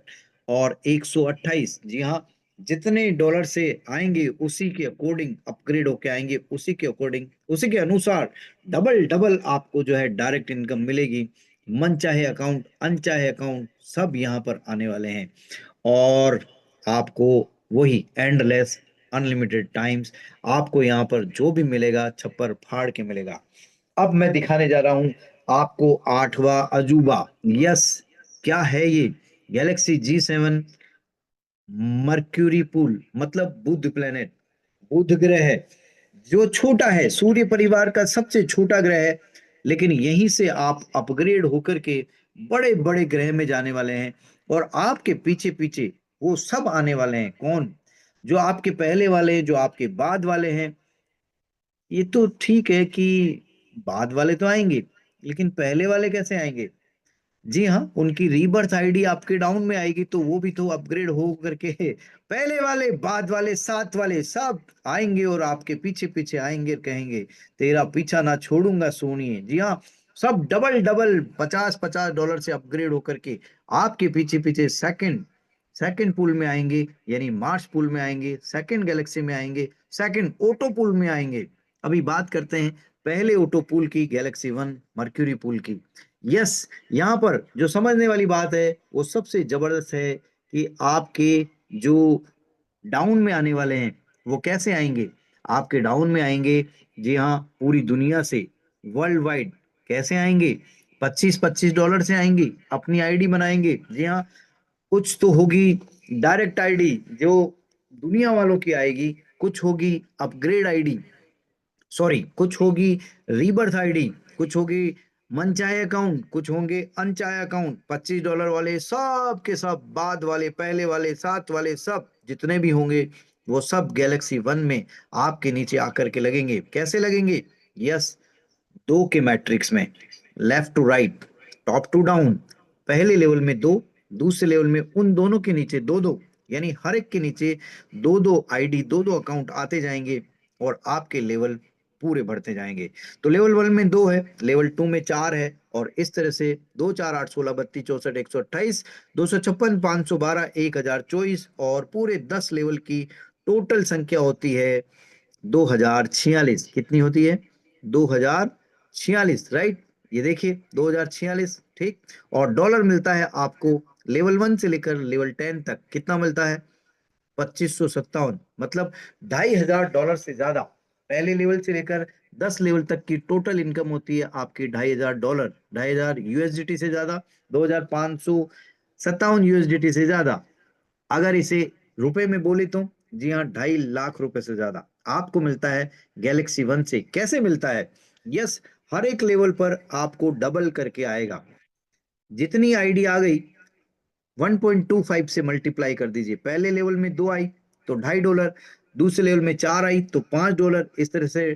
और 128। जी हाँ, जितने डॉलर से आएंगे उसी के अकॉर्डिंग अपग्रेड होके आएंगे, उसी के अकॉर्डिंग, उसी के अनुसार डबल डबल आपको जो है डायरेक्ट इनकम मिलेगी। मन चाहे अकाउंट, अनचाहे अकाउंट, सब यहाँ पर आने वाले हैं। और आपको वही एंडलेस अनलिमिटेड टाइम्स, आपको यहाँ पर जो भी मिलेगा छप्पर फाड़ के मिलेगा। अब मैं दिखाने जा रहा हूं आपको आठवां अजूबा। यस, क्या है ये? गैलेक्सी G7 मर्क्यूरी पूल, मतलब बुध प्लेनेट, बुध ग्रह है, जो छोटा है, सूर्य परिवार का सबसे छोटा ग्रह है। लेकिन यहीं से आप अपग्रेड होकर के बड़े बड़े ग्रह में जाने वाले हैं। और आपके पीछे पीछे वो सब आने वाले हैं। कौन? जो आपके पहले वाले हैं, जो आपके बाद वाले हैं। ये तो ठीक है कि बाद वाले तो आएंगे, लेकिन पहले वाले कैसे आएंगे? जी हाँ, उनकी रीबर्थ आईडी आपके डाउन में आएगी, तो वो भी तो अपग्रेड हो करके पहले वाले, बाद वाले, साथ वाले सब आएंगे और आपके पीछे पीछे आएंगे और कहेंगे तेरा पीछा ना छोड़ूंगा सोनिए। जी हाँ, सब डबल डबल 50-50 डॉलर से अपग्रेड होकर के आपके पीछे पीछे सेकंड सेकंड पूल में आएंगे, यानी मार्स पूल में आएंगे, सेकंड गैलेक्सी में आएंगे, सेकंड ऑटो पूल में आएंगे। अभी बात करते हैं पहले ऑटो पूल की, गैलेक्सी 1 मर्क्यूरी पूल की। यस, यहाँ पर जो समझने वाली बात है वो सबसे जबरदस्त है कि आपके जो डाउन में आने वाले हैं वो कैसे आएंगे। आपके डाउन में आएंगे, जी हाँ, पूरी दुनिया से, वर्ल्ड वाइड। कैसे आएंगे? 25-25 डॉलर से आएंगे, अपनी आईडी बनाएंगे। जी हाँ, कुछ तो होगी डायरेक्ट आईडी जो दुनिया वालों की आएगी, कुछ होगी अपग्रेड आईडी, सॉरी, कुछ होगी रीबर्थ आईडी, कुछ होगी मनचाहे अकाउंट, कुछ होंगे अनचाहे अकाउंट। 25 डॉलर वाले सब के सब, बाद वाले, पहले वाले, साथ वाले, सब जितने भी होंगे वो सब गैलेक्सी 1 में आपके नीचे आकर के लगेंगे। कैसे लगेंगे? यस, दो के मैट्रिक्स में, left to right, top to down. पहले लेवल में दो, दूसरे लेवल में उन दोनों के नीचे दो दो, यानी हर एक के नीचे दो दो आईडी, दो दो अकाउंट आते जाएंगे और आपके लेवल पूरे बढ़ते जाएंगे। तो लेवल 1 में दो है, लेवल 2 में चार है, और इस तरह से 2, 4, 8, 16, 32, 64, 128, 256, 512, 1024, और पूरे 10 लेवल की टोटल संख्या होती है 2046। कितनी होती है? 2046, राइट। ये देखिए 2046, ठीक। और डॉलर मिलता है आपको लेवल 1 से लेकर लेवल 10 तक। कितना मिलता है? 2557, मतलब 2500 डॉलर से ज्यादा। पहले लेवल से लेकर 10 लेवल तक की टोटल इनकम होती है आपकी 2500 डॉलर, 2000 यूएसडीटी से ज्यादा, 2557 यूएसडीटी से ज्यादा। अगर इसे रुपए में बोले तो, जी हाँ, 2.5 लाख रुपए से ज्यादा आपको मिलता है गैलेक्सी 1 से। कैसे मिलता है? यस, हर एक लेवल पर आपको डबल करके आएगा। जितनी आईडी आ गई 1.25 से मल्टीप्लाई कर दीजिए। पहले लेवल में दो आई तो $2.5, दूसरे लेवल में चार आई तो $5। इस तरह से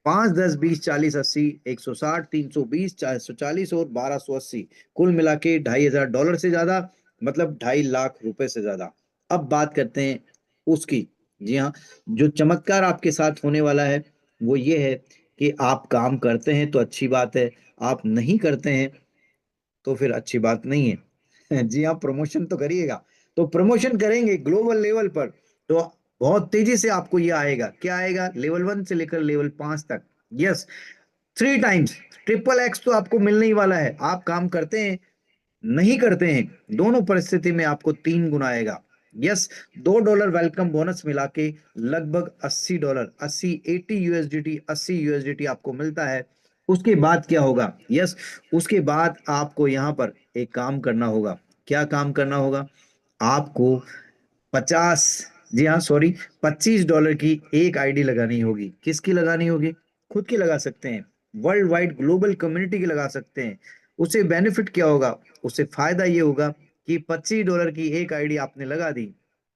5, 10, 20, 40, 80, 160, 320, 440 और 1280, कुल मिला के $2500 से ज्यादा, मतलब 2.5 लाख रुपए से ज्यादा। अब बात करते हैं उसकी। जी हाँ, जो चमत्कार आपके साथ होने वाला है वो ये है कि आप काम करते हैं तो अच्छी बात है, आप नहीं करते हैं तो फिर अच्छी बात नहीं है। जी हाँ, प्रमोशन तो करिएगा। तो प्रमोशन करेंगे ग्लोबल लेवल पर तो बहुत तेजी से आपको ये आएगा। क्या आएगा? लेवल 1 से लेकर लेवल 5 तक। यस, 3 टाइम्स, ट्रिपल एक्स तो आपको मिलने ही वाला है। आप काम करते हैं, नहीं करते हैं, दोनों परिस्थिति में आपको 3 गुना आएगा। यस, $2 वेलकम बोनस मिला के लगभग $80, 80 यूएसडीटी, 80 यूएसडीटी आपको मिलता है। उसके बाद क्या होगा? यस, उसके बाद आपको यहाँ पर एक काम करना होगा। क्या काम करना होगा? आपको 50, जी हाँ सॉरी, $25 की एक आईडी लगानी होगी। किसकी लगानी होगी? खुद की लगा सकते हैं, वर्ल्ड वाइड ग्लोबल कम्युनिटी की लगा सकते हैं। उसे बेनिफिट क्या होगा? उसे फायदा ये होगा कि $25 की एक आईडी आपने लगा दी,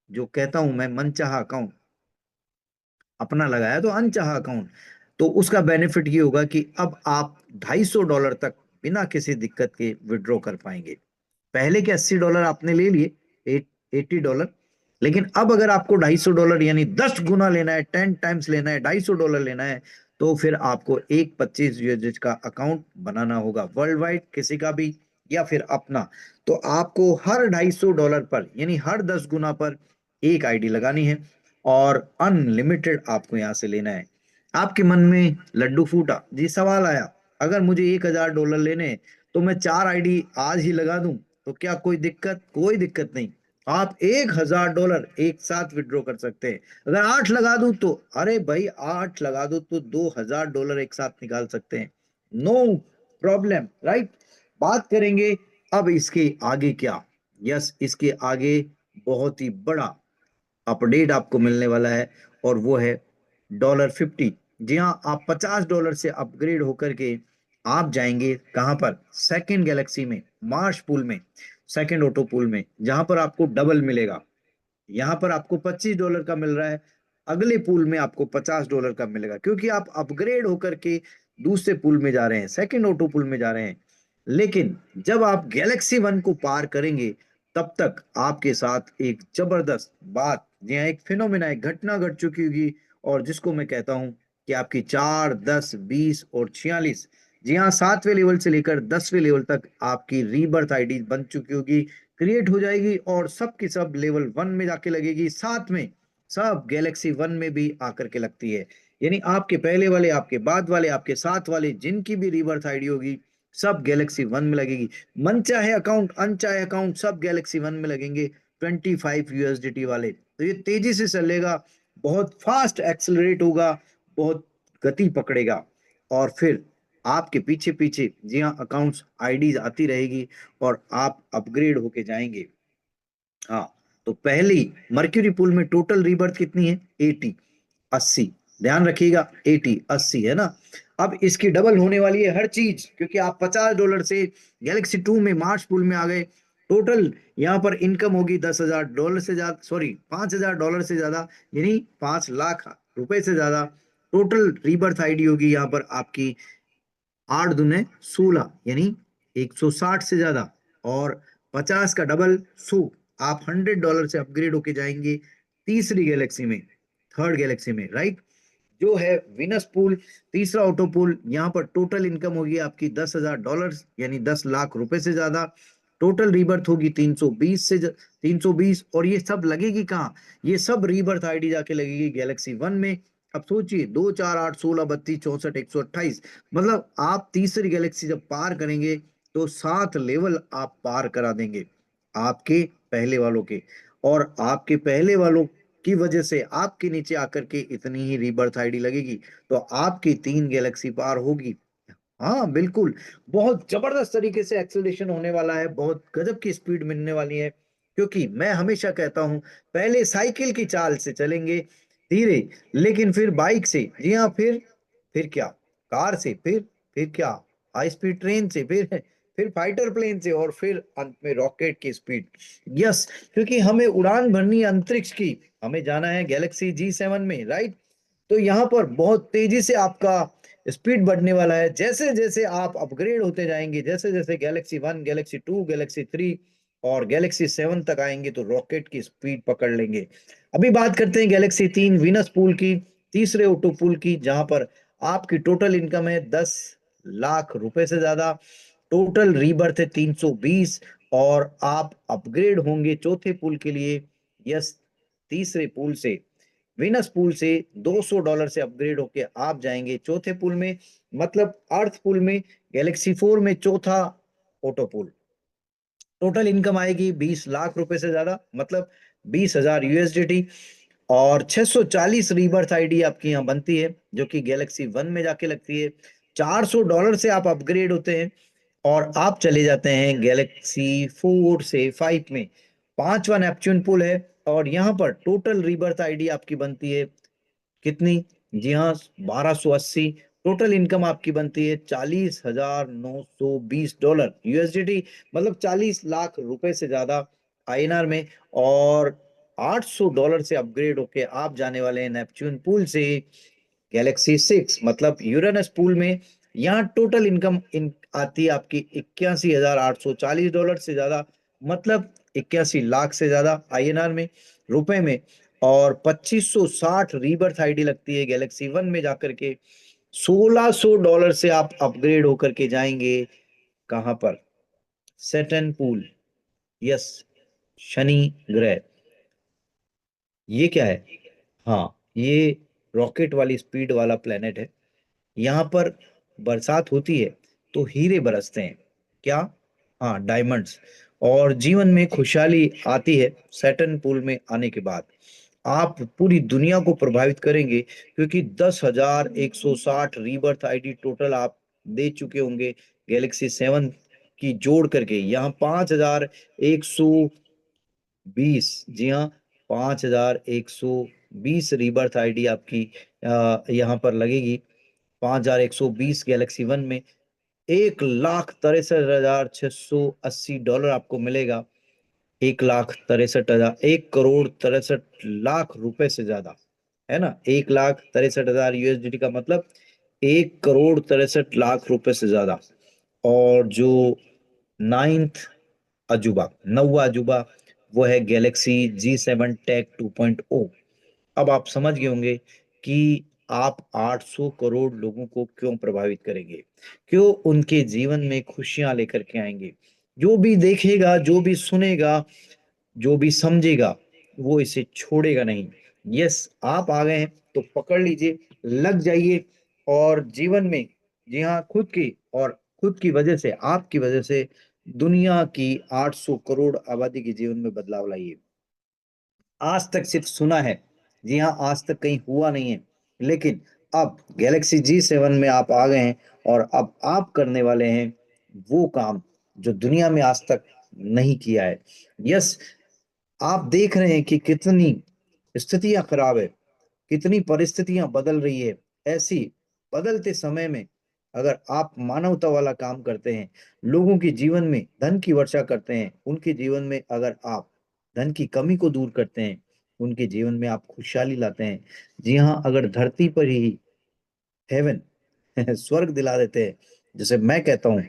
जो कहता हूं मैं मनचाहा अकाउंट, अपना लगाया तो अनचाहा अकाउंट, तो उसका बेनिफिट ये होगा कि अब आप $250 तक बिना किसी दिक्कत के विड्रॉ कर पाएंगे। पहले के $80 आपने ले लिए, $80, लेकिन अब अगर आपको $250 यानी 10 गुना लेना है, 10 टाइम्स लेना है, $250 लेना है, तो फिर आपको एक 25 यूएसडी का अकाउंट बनाना होगा वर्ल्ड वाइड, किसी का भी, या फिर अपना, तो आपको हर $250 पर यानी हर 10 गुना पर एक आईडी लगानी है और अनलिमिटेड आपको यहाँ से लेना है। आपके मन में लड्डू फूटा, जी सवाल आया, अगर मुझे $1000 लेने हैं तो मैं 4 आईडी आज ही लगा दूं तो क्या कोई दिक्कत? कोई दिक्कत नहीं। आप $1000 एक साथ विड्रॉ कर सकते हैं। अगर 8 लगा दूं तो, अरे भाई 8 लगा दो तो $2000 एक साथ निकाल सकते हैं। No problem, right. बात करेंगे अब इसके आगे क्या। यस, इसके आगे बहुत ही बड़ा अपडेट आपको मिलने वाला है और वो है $50। जी हाँ, आप $50 से अपग्रेड होकर के आप जाएंगे कहां पर? सेकंड गैलेक्सी में, मार्स पूल में, सेकंड ऑटो पूल में, जहां पर आपको डबल मिलेगा। यहां पर आपको $25 का मिल रहा है, अगले पूल में आपको $50 का मिलेगा, क्योंकि आप अपग्रेड होकर के दूसरे पूल में जा रहे हैं, सेकंड ऑटो पूल में जा रहे हैं। लेकिन जब आप गैलेक्सी वन को पार करेंगे तब तक आपके साथ एक जबरदस्त बात, यह एक फिनोमिना, एक घटना घट चुकी होगी, और जिसको मैं कहता हूं कि आपकी 4, 10, 20 और 46, जी हाँ, 7वें लेवल से लेकर 10वें लेवल तक आपकी रीबर्थ आईडी बन चुकी होगी, क्रिएट हो जाएगी, और सब की सब लेवल 1 में जाके लगेगी, साथ में सब गैलेक्सी वन में भी आकर के लगती है। यानी आपके पहले वाले, आपके बाद वाले, आपके साथ वाले, जिनकी भी रीबर्थ आईडी होगी, सब गैलेक्सी वन में लगेगी। मन चाहे अकाउंट, अनचाहे अकाउंट, सब गैलेक्सी वन में लगेंगे। 25 USDT वाले, तो ये तेजी से चलेगा, बहुत फास्ट एक्सेलरेट होगा, बहुत गति पकड़ेगा, और फिर आपके पीछे पीछे, जी हाँ, अकाउंट्स, आईडीज आती रहेगी और आप अपग्रेड होके जाएंगे। हाँ, तो पहली मर्क्यूरी पूल में टोटल रीबर्थ कितनी है? 80, 80, ध्यान रखिएगा, 80, 80 है ना। अब इसकी डबल होने वाली है हर चीज, क्योंकि आप $50 से गैलेक्सी टू में, मार्स पूल में आ गए। टोटल यहाँ पर इनकम होगी $10,000 से ज्यादा, सॉरी, $5,000 से ज्यादा, यानी 5 लाख रुपए से ज्यादा। टोटल रीबर्थ आईडी होगी यहाँ पर आपकी 8 दूने 16, यानी 160 से ज्यादा, और 50 का डबल 100। आप $100 से अपग्रेड होके जाएंगे तीसरी गैलेक्सी में, थर्ड गैलेक्सी में, राइट, जो है विनस पूल, तीसरा ऑटो पूल। यहाँ पर टोटल इनकम होगी आपकी $10,000, यानी 10 लाख रुपए से ज्यादा। टोटल रीबर्थ होगी 320, और ये सब लगेगी कहाँ? ये सब रीबर्थ आईडी जाके लगेगी गैलेक्सी वन में। अब सोचिए, 2, 4, 8, 16, 32, 64, 128, मतलब आप तीसरी गैलेक्सी जब पार करेंगे तो 7 लेवल आप पार करा देंगे आपके पहले वालों के, और आपके पहले वालों की वजह से आपके नीचे आकर के इतनी ही रीबर्थ आईडी लगेगी, तो आपकी 3 गैलेक्सी पार होगी। हाँ बिल्कुल, बहुत जबरदस्त तरीके से एक्सेलरेशन होने वाला है, बहुत गजब की स्पीड मिलने वाली है, क्योंकि मैं हमेशा कहता हूं, पहले साइकिल की चाल से चलेंगे धीरे, लेकिन फिर बाइक से, जी हाँ, फिर क्या, कार से, फिर क्या, हाई स्पीड ट्रेन से, फिर फाइटर प्लेन से, और फिर अंत में रॉकेट की स्पीड। यस, क्योंकि हमें उड़ान भरनी है अंतरिक्ष की, हमें जाना है गैलेक्सी G7 में, राइट। तो यहाँ पर बहुत तेजी से आपका स्पीड बढ़ने वाला है, जैसे जैसे आप अपग्रेड होते जाएंगे, जैसे जैसे galaxy one, galaxy two, galaxy three और गैलेक्सी सेवन तक आएंगे, तो रॉकेट की स्पीड पकड़ लेंगे। अभी बात करते हैं गैलेक्सी तीन, विनस पूल की, तीसरे ऑटो पूल की, जहां पर आपकी टोटल इनकम है 10 लाख रुपए से ज्यादा। टोटल रीबर्थ है 320, और आप अपग्रेड होंगे चौथे पूल के लिए। यस, तीसरे पूल से, विनस पूल से $200 से अपग्रेड होके आप जाएंगे चौथे पूल में, मतलब अर्थ पूल में, गैलेक्सी फोर में चौथा ऑटो पूल। टोटल इनकम आएगी 20 लाख रुपए से ज्यादा, मतलब 20,000 USDT, और 640 रीबर्थ आईडी आपकी यहाँ बनती है, जो कि गैलेक्सी वन में जाके लगती है। $400 से आप अपग्रेड होते हैं और आप चले जाते हैं गैलेक्सी फोर से फाइव में, पांचवा नेपच्यून पुल है, और यहाँ पर टोटल रीबर्थ आईडी आपकी बनती है कितनी? जी हाँ, 1280। टोटल इनकम आपकी बनती है $40,920 USDT, मतलब 40 लाख रुपए से ज्यादा INR में, और $800 से अपग्रेड होके आप जाने वाले हैं नेपच्यून पूल से गैलेक्सी सिक्स, मतलब यूरेनस पूल में। यहाँ टोटल इनकम आती है आपकी $81,840 से ज्यादा, मतलब 81 लाख से ज्यादा INR में, रुपए में, और 2560 रीबर्थ आईडी लगती है गैलेक्सी वन में जाकर के। $1600 से आप अपग्रेड होकर के जाएंगे कहां पर? सैटर्न पूल, यस, शनि ग्रह। ये क्या है? हाँ, ये रॉकेट वाली स्पीड वाला प्लेनेट है। यहाँ पर बरसात होती है तो हीरे बरसते हैं। क्या? हाँ, डायमंड्स। और जीवन में खुशहाली आती है सैटर्न पूल में आने के बाद। आप पूरी दुनिया को प्रभावित करेंगे, क्योंकि 10,160 रीबर्थ आईडी टोटल आप दे चुके होंगे गैलेक्सी 7 की जोड़ करके। यहाँ 5,120, जी हाँ, 5,120 रीबर्थ आईडी आपकी यहाँ पर लगेगी। 5,120 गैलेक्सी वन में 1,63,680 डॉलर आपको मिलेगा। 1,63,000, 1,63,00,000 रुपए से ज्यादा, है ना। 1,63,000 यूएसडीटी का मतलब 1,63,00,000 रुपए से ज्यादा। और जो नाइन्थ अजूबा, नौवा अजूबा, वो है गैलेक्सी G7 टेक 2.0। अब आप समझ गए होंगे कि आप 800 करोड़ लोगों को क्यों प्रभावित करेंगे, क्यों उनके जीवन में खुशियां लेकर के आएंगे। जो भी देखेगा, जो भी सुनेगा, जो भी समझेगा, वो इसे छोड़ेगा नहीं। यस, आप आ गए हैं तो पकड़ लीजिए, लग जाइए, और जीवन में, जी हाँ, खुद की, और खुद की वजह से, आपकी वजह से दुनिया की 800 करोड़ आबादी के जीवन में बदलाव लाइए। आज तक सिर्फ सुना है, जी हाँ, आज तक कहीं हुआ नहीं है, लेकिन अब गैलेक्सी G7 में आप आ गए हैं, और अब आप करने वाले हैं वो काम जो दुनिया में आज तक नहीं किया है। यस, आप देख रहे हैं कि कितनी स्थितियां खराब है, कितनी परिस्थितियां बदल रही है। ऐसी बदलते समय में अगर आप मानवता वाला काम करते हैं, लोगों के जीवन में धन की वर्षा करते हैं, उनके जीवन में अगर आप धन की कमी को दूर करते हैं, उनके जीवन में आप खुशहाली लाते हैं, जी हाँ, अगर धरती पर ही हेवन स्वर्ग दिला देते हैं, जैसे मैं कहता हूं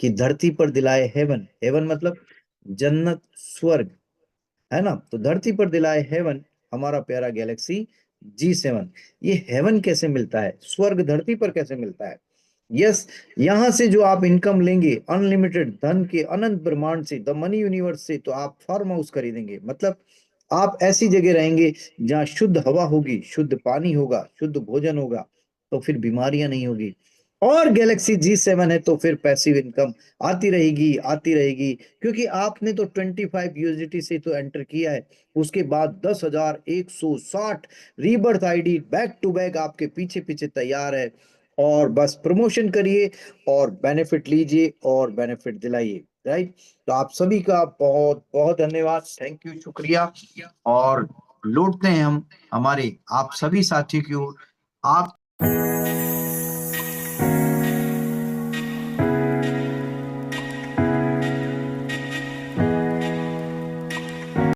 कि धरती पर दिलाए हेवन, हेवन मतलब जन्नत, स्वर्ग, है ना। तो धरती पर दिलाए हेवन हमारा प्यारा गैलेक्सी G7। ये हेवन कैसे मिलता है, स्वर्ग धरती पर कैसे मिलता है? यस, यहां से जो आप इनकम लेंगे अनलिमिटेड धन के अनंत ब्रह्मांड से, द मनी यूनिवर्स से, तो आप फार्म हाउस खरीदेंगे, मतलब आप ऐसी जगह रहेंगे जहां शुद्ध हवा होगी, शुद्ध पानी होगा, शुद्ध भोजन होगा, तो फिर बीमारियां नहीं होगी। और गैलेक्सी G7 है तो फिर पैसिव इनकम आती रहेगी, आती रहेगी, क्योंकि आपने तो 25 यूएसडीटी से तो एंटर किया है। उसके बाद 10,160 rebirth ID back to back आपके पीछे पीछे तैयार है। और बस प्रमोशन करिए और बेनिफिट लीजिए और बेनिफिट दिलाइए, राइट। तो आप सभी का बहुत बहुत धन्यवाद, थैंक यू, शुक्रिया। और लौटते हैं हम हमारे आप सभी साथियों की ओर। आप